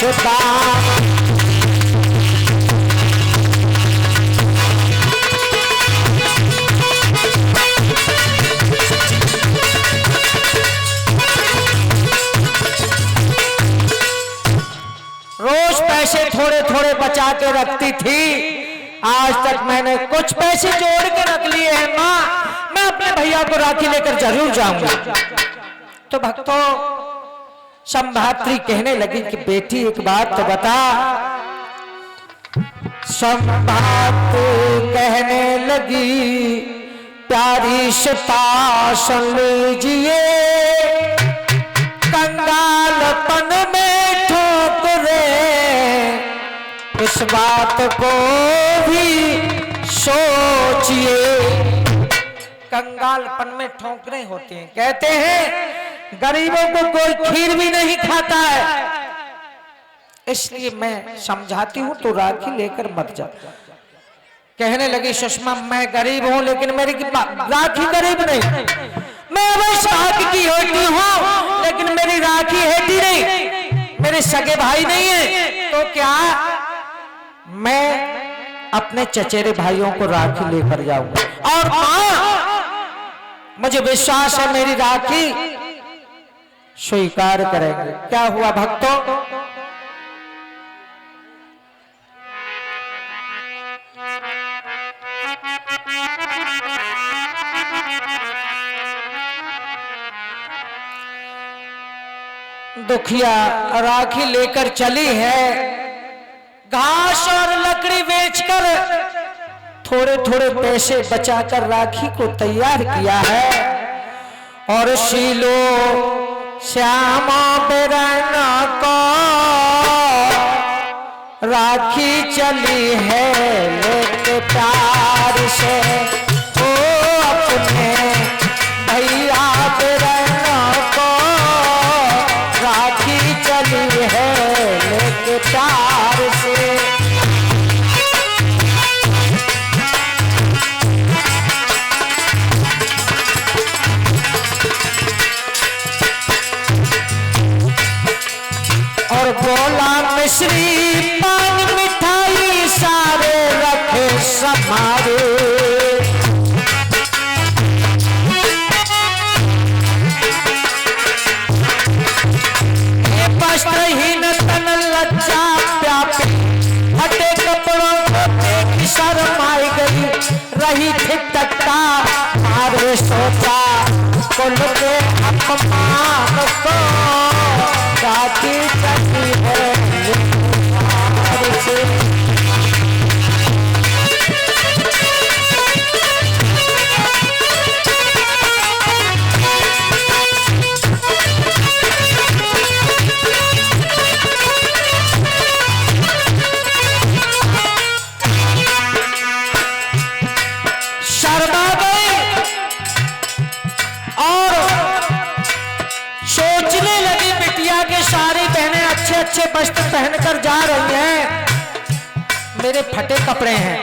रिश्ता। रोज पैसे थोड़े थोड़े बचा के रखती थी, आज तक मैंने कुछ पैसे जोड़ के रख लिए हैं। माँ, मैं अपने भैया को राखी लेकर जरूर जाऊंगा। तो भक्तों, संभात्री कहने लगी कि बेटी एक बात तो बता। संभात्री कहने लगी प्यारी सीता सुन लीजिए, कंगालपन में ठोकरे इस बात को भी सोचिए। कंगालपन में ठोकरे होते हैं, कहते हैं गरीबों को कोई खीर भी नहीं खाता है, इसलिए मैं समझाती हूं तो राखी लेकर मत जा। कहने लगी सुषमा, मैं गरीब हूं लेकिन मेरी राखी गरीब नहीं, मैं अवश्य हक की होती हूं लेकिन मेरी राखी हेती नहीं, मेरे सगे भाई नहीं है। तो क्या मैं अपने चचेरे भाइयों को राखी लेकर जाऊंगा। और मां, मुझे विश्वास है मेरी राखी स्वीकार करेंगे। क्या हुआ भक्तों, दुखिया राखी लेकर चली है, घास और लकड़ी बेचकर थोड़े थोड़े पैसे बचाकर राखी को तैयार किया है। और शीलो श्यामा बेरना को राखी चली है लेके प्यार से, ओ अपने भैया बेरना को राखी चली है लेके प्यार से। और बोला मिश्री पान मिठाई सारे रखे समारे, वस्त्रहीन तन लज्जा व्यापी, फटे कपड़ों को शर्माई गई, रही ठीक टकता मारे सोचा कुल के अपमान को राखी चली है से। शर्मा गए और सोचने लगी बिटिया के सारी बहनें अच्छे अच्छे वस्त्र पहनकर जा रही हैं, मेरे फटे कपड़े हैं,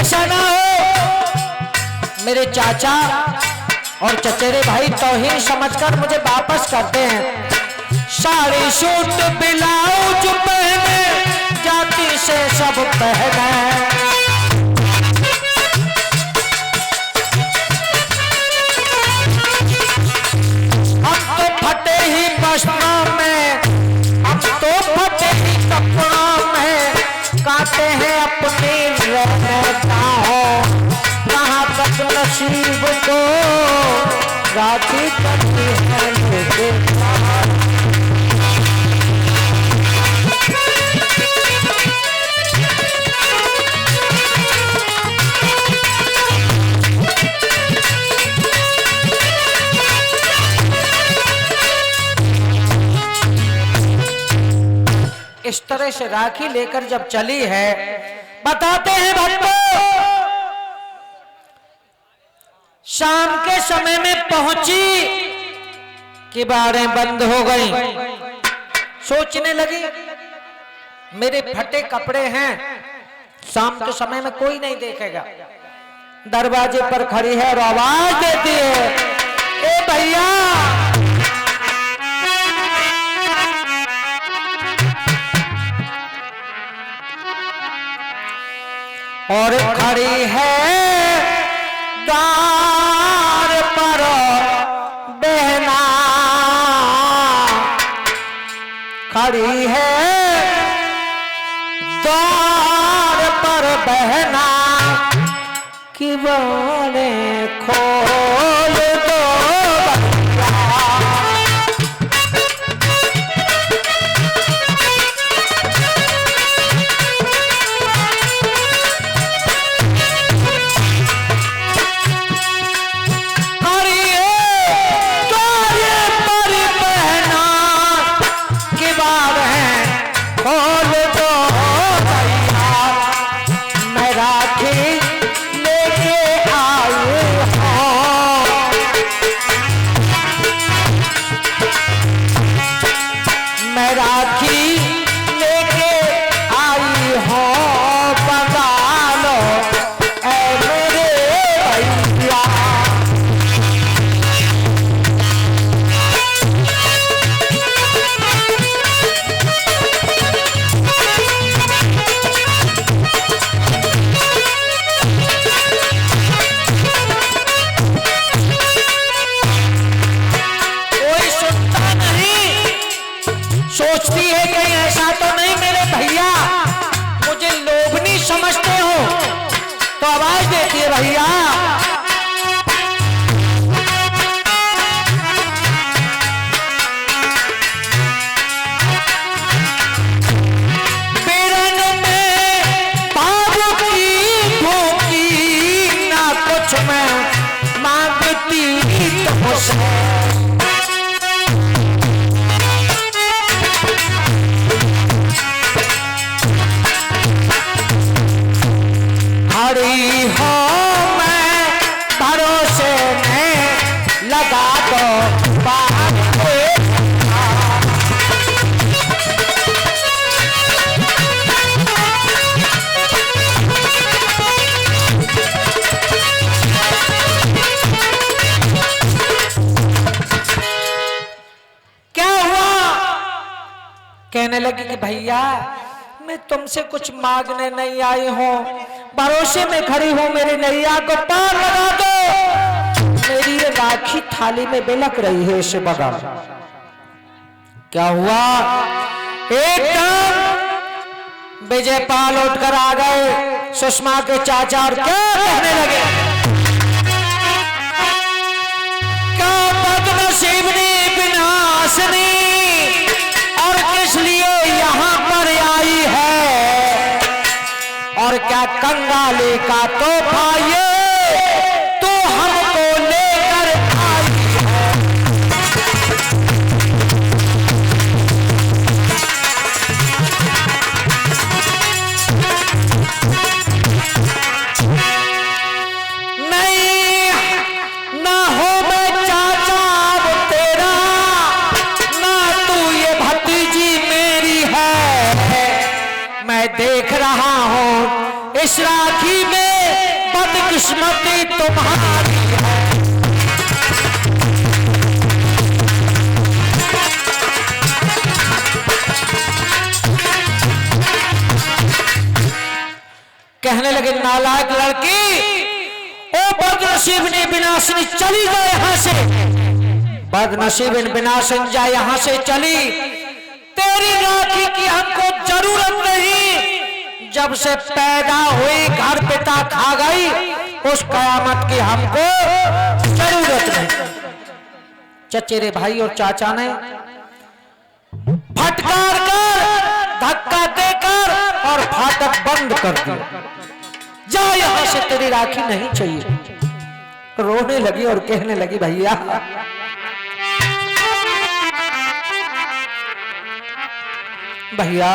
ऐसा ना हो मेरे चाचा और चचेरे भाई तौहीन समझकर मुझे वापस करते हैं। साड़ी सूट ब्लाउज पहने जाति से सब पहने, फटे ही वस्त्रों में, हम तो फटे ही कपड़ों में काटे हैं अपनी रहता हो, कहाँ तक नसीब को राखी करती है लेके। इस तरह से राखी लेकर जब चली है, बताते हैं भक्तों, शाम के समय में पहुंची कि बारें बंद हो गई। सोचने लगी मेरे फटे कपड़े हैं, शाम के समय में कोई नहीं देखेगा। दरवाजे पर खड़ी है और आवाज देती है, ए भैया और खड़ी है द्वार पर बहना, खड़ी है द्वार पर बहना कि बाने खोल दो सोचती है कहीं ऐसा तो नहीं मेरे भैया मुझे लोभनी समझते हो, तो आवाज देती है भैया। बेरन में बाबू की भूखी ना कुछ मैं मांगती तो से खड़ी हो मैं भरोसे में लगा दो बात क्या हुआ? कहने लगी कि भैया मैं तुमसे कुछ मांगने नहीं आई हूं, भरोसे में खड़ी हूं, मेरी नैया को पार लगा दो। मेरी ये राखी थाली में बिलक रही है इसे बगा। क्या हुआ? एकदम विजयपाल उठकर आ गए सुषमा के चाचा और क्या कहने लगे, क्या बदनसीबनी विनाशनी और किस लिए यहां पर आई है, और क्या कंगाली का तोहफा ये तो हमको लेकर आई है। नहीं ना हो मैं चाचा अब तेरा, ना तू ये भतीजी मेरी है। मैं देख रहा हूं इस राखी में बदकिस्मती तुम्हारी है। कहने लगे नालायक लड़की, ओ बदनसीबनी विनाशनी चली गए यहां से, बदनसीबन विनाशन जा यहां से चली। तेरी राखी की हमको जरूरत नहीं, जब से पैदा हुई घर पिता खा गई, उस कयामत की हमको जरूरत नहीं। चचेरे भाई और चाचा ने फटकार कर धक्का देकर और फाटक बंद कर दिया, जा यहां से, तेरी राखी नहीं चाहिए। रोने लगी और कहने लगी भैया भैया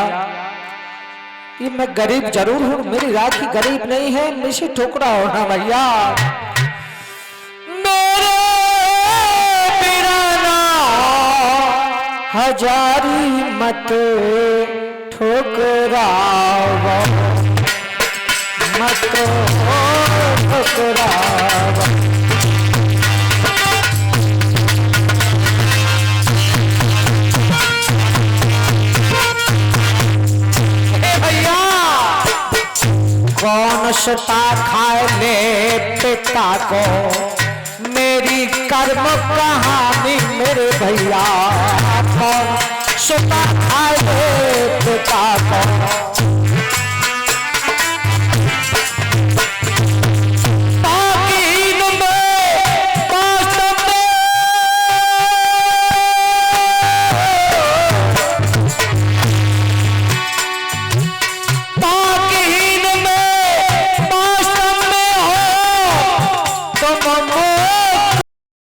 ये मैं गरीब जरूर हूं, मेरी राखी गरीब नहीं है, मुझे ठुकरा होना भैया। मेरे बिना हजारी मत ठुकरावा, मत ठुकरावा। कौन कौन सुता खाए ले पिता को, मेरी कर्म कहानी मेरे भैया